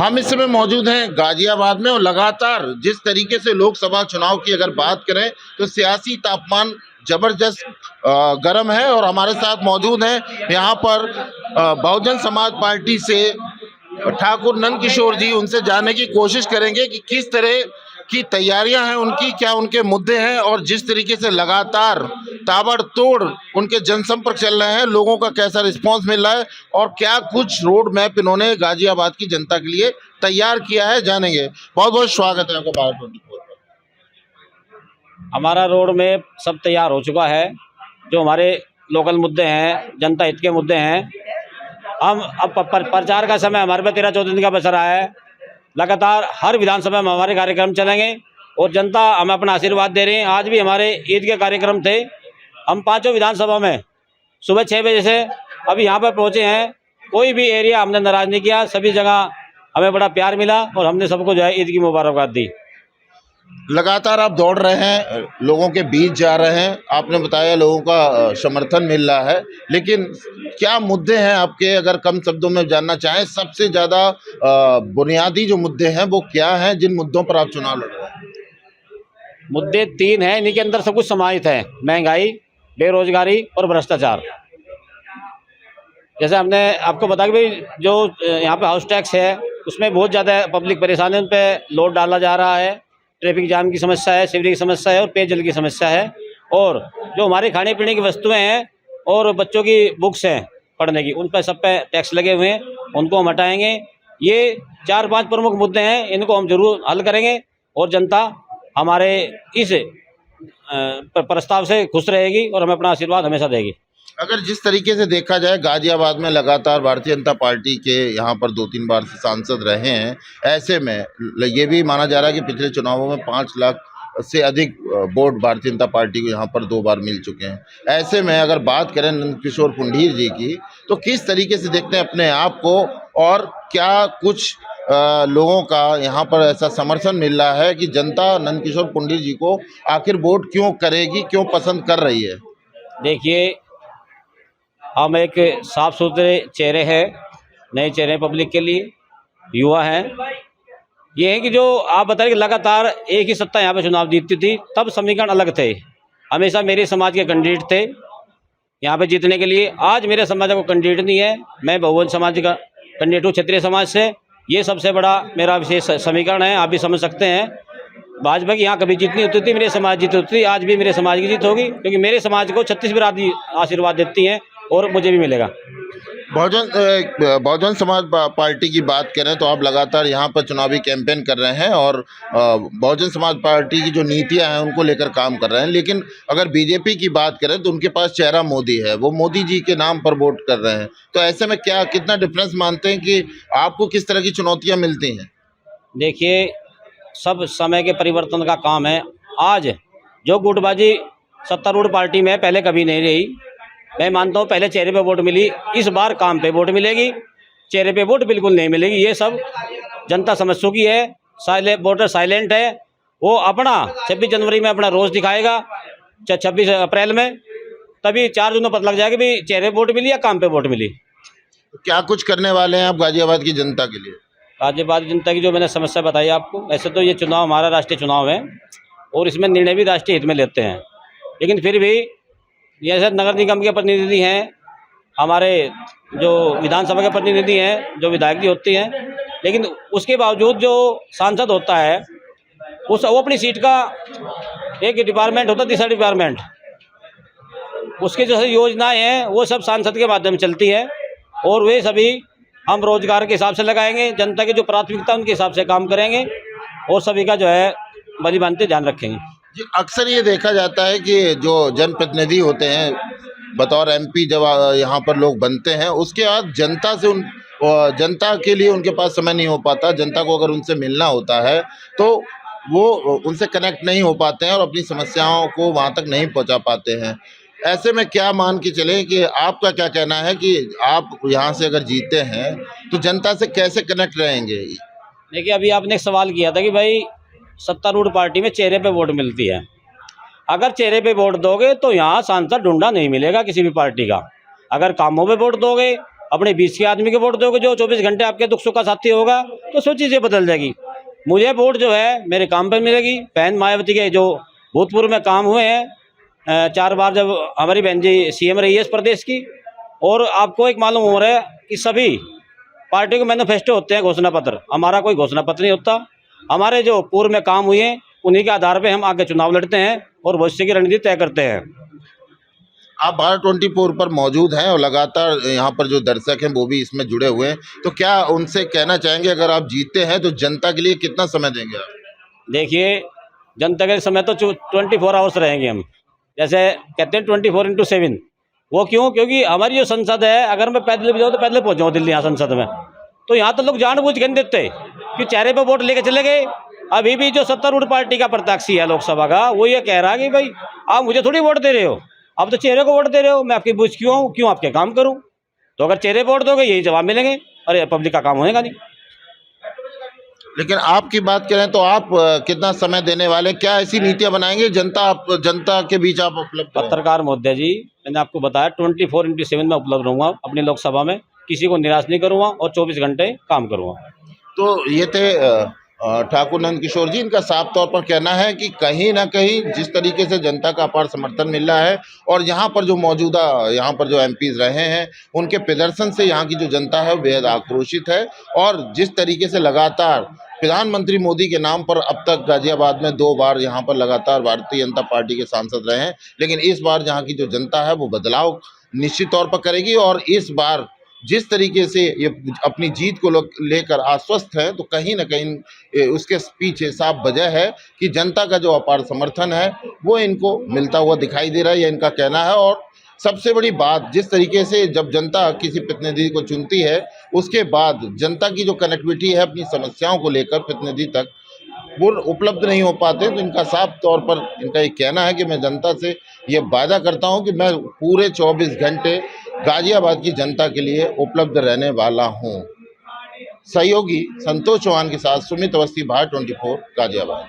हम इस समय मौजूद हैं गाजियाबाद में और लगातार जिस तरीके से लोकसभा चुनाव की अगर बात करें तो सियासी तापमान जबरदस्त गर्म है। और हमारे साथ मौजूद हैं यहाँ पर बहुजन समाज पार्टी से ठाकुर नंद किशोर जी। उनसे जानने की कोशिश करेंगे कि किस तरह की तैयारियां हैं उनकी, क्या उनके मुद्दे हैं और जिस तरीके से लगातार ताबड़तोड़ उनके जनसंपर्क चल रहे हैं, लोगों का कैसा रिस्पांस मिल रहा है और क्या कुछ रोड मैप इन्होंने गाजियाबाद की जनता के लिए तैयार किया है, जानेंगे। बहुत बहुत स्वागत है आपका भारत 24 पर। हमारा रोड मैप सब तैयार हो चुका है। जो हमारे लोकल मुद्दे हैं, जनता हित के मुद्दे हैं, हम अब प्रचार का समय हमारे पे 13-14 दिन का बच रहा है। लगातार हर विधानसभा में हमारे कार्यक्रम चलेंगे और जनता हमें अपना आशीर्वाद दे रही है। आज भी हमारे ईद के कार्यक्रम थे। हम 5 विधानसभा में सुबह 6 बजे से अभी यहाँ पर पहुँचे हैं। कोई भी एरिया हमने नाराज़ नहीं किया, सभी जगह हमें बड़ा प्यार मिला और हमने सबको जो है ईद की मुबारकबाद दी। लगातार आप दौड़ रहे हैं, लोगों के बीच जा रहे हैं, आपने बताया लोगों का समर्थन मिल रहा है, लेकिन क्या मुद्दे हैं आपके, अगर कम शब्दों में जानना चाहें सबसे ज़्यादा बुनियादी जो मुद्दे हैं वो क्या हैं, जिन मुद्दों पर आप चुनाव लड़ रहे हैं? मुद्दे 3 हैं, इन्हीं के अंदर सब कुछ समाहित है: महंगाई, बेरोजगारी और भ्रष्टाचार। जैसे हमने आपको बताया कि भाई जो यहाँ पे हाउस टैक्स है उसमें बहुत ज़्यादा पब्लिक परेशान है, उन पर लोड डाला जा रहा है। ट्रैफिक जाम की समस्या है, सीवरेज की समस्या है और पेयजल की समस्या है। और जो हमारे खाने पीने की वस्तुएं हैं और बच्चों की बुक्स हैं पढ़ने की, उन पर सब पे टैक्स लगे हुए हैं, उनको हम हटाएंगे। ये 4-5 प्रमुख मुद्दे हैं, इनको हम जरूर हल करेंगे और जनता हमारे इस प्रस्ताव से खुश रहेगी और हमें अपना आशीर्वाद हमेशा देगी। अगर जिस तरीके से देखा जाए गाजियाबाद में लगातार भारतीय जनता पार्टी के यहाँ पर 2-3 बार से सांसद रहे हैं, ऐसे में ये भी माना जा रहा है कि पिछले चुनावों में 5 लाख से अधिक वोट भारतीय जनता पार्टी को यहाँ पर 2 बार मिल चुके हैं। ऐसे में अगर बात करें नंद किशोर पुंडीर जी की, तो किस तरीके से देखते हैं अपने आप को और क्या कुछ लोगों का यहाँ पर ऐसा समर्थन मिल रहा है कि जनता नंद किशोर पुंडीर जी को आखिर वोट क्यों करेगी, क्यों पसंद कर रही है? देखिए, हम एक साफ सुथरे चेहरे हैं, नए चेहरे पब्लिक के लिए, युवा हैं। ये है कि जो आप बताएं कि लगातार एक ही सत्ता यहाँ पे चुनाव जीतती थी, तब समीकरण अलग थे। हमेशा मेरे समाज के कैंडिडेट थे यहाँ पे जीतने के लिए। आज मेरे समाज का कैंडिडेट नहीं है, मैं बहुजन समाज का कैंडिडेट हूँ, क्षत्रिय समाज से। ये सबसे बड़ा मेरा विशेष समीकरण है, आप भी समझ सकते हैं। भाजपा की यहाँ कभी जीत नहीं होती थी, मेरे समाज जीत होती थी। आज भी मेरे समाज की जीत होगी, क्योंकि मेरे समाज को 36 बिरादरी आशीर्वाद देती हैं और मुझे भी मिलेगा। बहुजन समाज पार्टी की बात करें तो आप लगातार यहाँ पर चुनावी कैंपेन कर रहे हैं और बहुजन समाज पार्टी की जो नीतियाँ हैं उनको लेकर काम कर रहे हैं, लेकिन अगर बीजेपी की बात करें तो उनके पास चेहरा मोदी है, वो मोदी जी के नाम पर वोट कर रहे हैं। तो ऐसे में क्या कितना डिफरेंस मानते हैं कि आपको किस तरह की चुनौतियाँ मिलती हैं? देखिए, सब समय के परिवर्तन का काम है। आज जो गुटबाजी सत्तारूढ़ पार्टी में पहले कभी नहीं रही, मैं मानता हूँ पहले चेहरे पे वोट मिली, इस बार काम पे वोट मिलेगी, चेहरे पे वोट बिल्कुल नहीं मिलेगी। ये सब जनता समझ चुकी है। वोटर साइलेंट है, वो अपना 26 जनवरी में अपना रोज दिखाएगा, 26 अप्रैल में, तभी 4 जून को पता लग जाएगा भी चेहरे पे वोट मिली या काम पे वोट मिली। क्या कुछ करने वाले हैं आप गाजियाबाद की जनता के लिए? गाजियाबाद जनता की जो मैंने समस्या बताई आपको, ऐसे तो ये चुनाव हमारा राष्ट्रीय चुनाव है और इसमें निर्णय भी राष्ट्रीय हित में लेते हैं, लेकिन फिर भी जैसे नगर निगम के प्रतिनिधि हैं, हमारे जो विधानसभा के प्रतिनिधि हैं, जो विधायक जी होती हैं, लेकिन उसके बावजूद जो सांसद होता है वो अपनी सीट का एक डिपार्टमेंट होता है, तीसरा डिपार्टमेंट, उसकी जो योजनाएं हैं वो सब सांसद के माध्यम से चलती है और वे सभी हम रोजगार के हिसाब से लगाएंगे, जनता की जो प्राथमिकता उनके हिसाब से काम करेंगे और सभी का जो है भली भांति ध्यान रखेंगे। जी, अक्सर ये देखा जाता है कि जो जनप्रतिनिधि होते हैं बतौर एमपी जब यहाँ पर लोग बनते हैं, उसके बाद जनता के लिए उनके पास समय नहीं हो पाता। जनता को अगर उनसे मिलना होता है तो वो उनसे कनेक्ट नहीं हो पाते हैं और अपनी समस्याओं को वहाँ तक नहीं पहुँचा पाते हैं। ऐसे में क्या मान के चलें कि आपका क्या कहना है कि आप यहाँ से अगर जीते हैं तो जनता से कैसे कनेक्ट रहेंगे? देखिए, अभी आपने एक सवाल किया था कि भाई सत्तारूढ़ पार्टी में चेहरे पे वोट मिलती है। अगर चेहरे पे वोट दोगे तो यहाँ सांसद ढूंढा नहीं मिलेगा किसी भी पार्टी का। अगर कामों पे वोट दोगे अपने बीच के आदमी को वोट दोगे जो 24 घंटे आपके दुख सुख का साथी होगा, तो सब चीज़ें बदल जाएगी। मुझे वोट जो है मेरे काम पे मिलेगी। बहन मायावती के जो भूतपूर्व में काम हुए हैं, 4 बार जब हमारी बहन जी सीएम रही है इस प्रदेश की, और आपको एक मालूम हो रहा है कि सभी पार्टी के मैनिफेस्टो होते हैं, घोषणा पत्र। हमारा कोई घोषणा पत्र नहीं होता। हमारे जो पूर्व में काम हुए हैं उन्हीं के आधार पे हम आगे चुनाव लड़ते हैं और भविष्य की रणनीति तय करते हैं। आप भारत 24 पर मौजूद हैं और लगातार यहाँ पर जो दर्शक हैं वो भी इसमें जुड़े हुए हैं, तो क्या उनसे कहना चाहेंगे अगर आप जीतते हैं तो जनता के लिए कितना समय देंगे आप? देखिए, जनता के समय तो 24 आवर्स रहेंगे हम, जैसे कहते हैं 24x7। वो क्यों? क्योंकि हमारी जो संसद है, अगर मैं पैदल भी जाऊँ तो पैदल पहुँच जाऊँ दिल्ली यहाँ संसद में, तो यहाँ तो लोग जानबूझ के नहीं देते कि चेहरे पे वोट लेके चले गए। अभी भी जो सत्तारूढ़ पार्टी का प्रत्याशी है लोकसभा का, वो ये कह रहा है कि भाई आप मुझे थोड़ी वोट दे रहे हो, आप तो चेहरे को वोट दे रहे हो, मैं आपकी बूझ क्यों आऊँ, क्यों आपके काम करूँ? तो अगर चेहरे वोट दोगे यही जवाब मिलेंगे, अरे पब्लिक का काम होएगा नहीं। लेकिन आपकी बात करें तो आप कितना समय देने वाले, क्या ऐसी नीतियां बनाएंगे जनता के बीच आप उपलब्ध करें? पत्रकार महोदय जी, मैंने आपको बताया 24x7 में उपलब्ध रहूँगा अपनी लोकसभा में, किसी को निराश नहीं करूँगा और 24 घंटे काम करूँगा। तो ये थे ठाकुर नंद किशोर जी। इनका साफ तौर पर कहना है कि कहीं ना कहीं जिस तरीके से जनता का अपार समर्थन मिल रहा है और यहाँ पर जो एमपीज रहे हैं उनके प्रदर्शन से यहाँ की जो जनता है बेहद आक्रोशित है। और जिस तरीके से लगातार प्रधानमंत्री मोदी के नाम पर अब तक गाजियाबाद में 2 बार यहाँ पर लगातार भारतीय जनता पार्टी के सांसद रहे हैं, लेकिन इस बार यहाँ की जो जनता है वो बदलाव निश्चित तौर पर करेगी। और इस बार जिस तरीके से ये अपनी जीत को लेकर आश्वस्त है, तो कहीं ना कहीं उसके पीछे साफ वजह है कि जनता का जो अपार समर्थन है वो इनको मिलता हुआ दिखाई दे रहा है, यह इनका कहना है। और सबसे बड़ी बात, जिस तरीके से जब जनता किसी प्रतिनिधि को चुनती है उसके बाद जनता की जो कनेक्टिविटी है अपनी समस्याओं को लेकर प्रतिनिधि तक वो उपलब्ध नहीं हो पाते, तो इनका साफ तौर पर इनका ये कहना है कि मैं जनता से ये वादा करता हूं कि मैं पूरे 24 घंटे गाजियाबाद की जनता के लिए उपलब्ध रहने वाला हूं। सहयोगी संतोष चौहान के साथ सुमित अवस्थी, भारत 24 गाजियाबाद।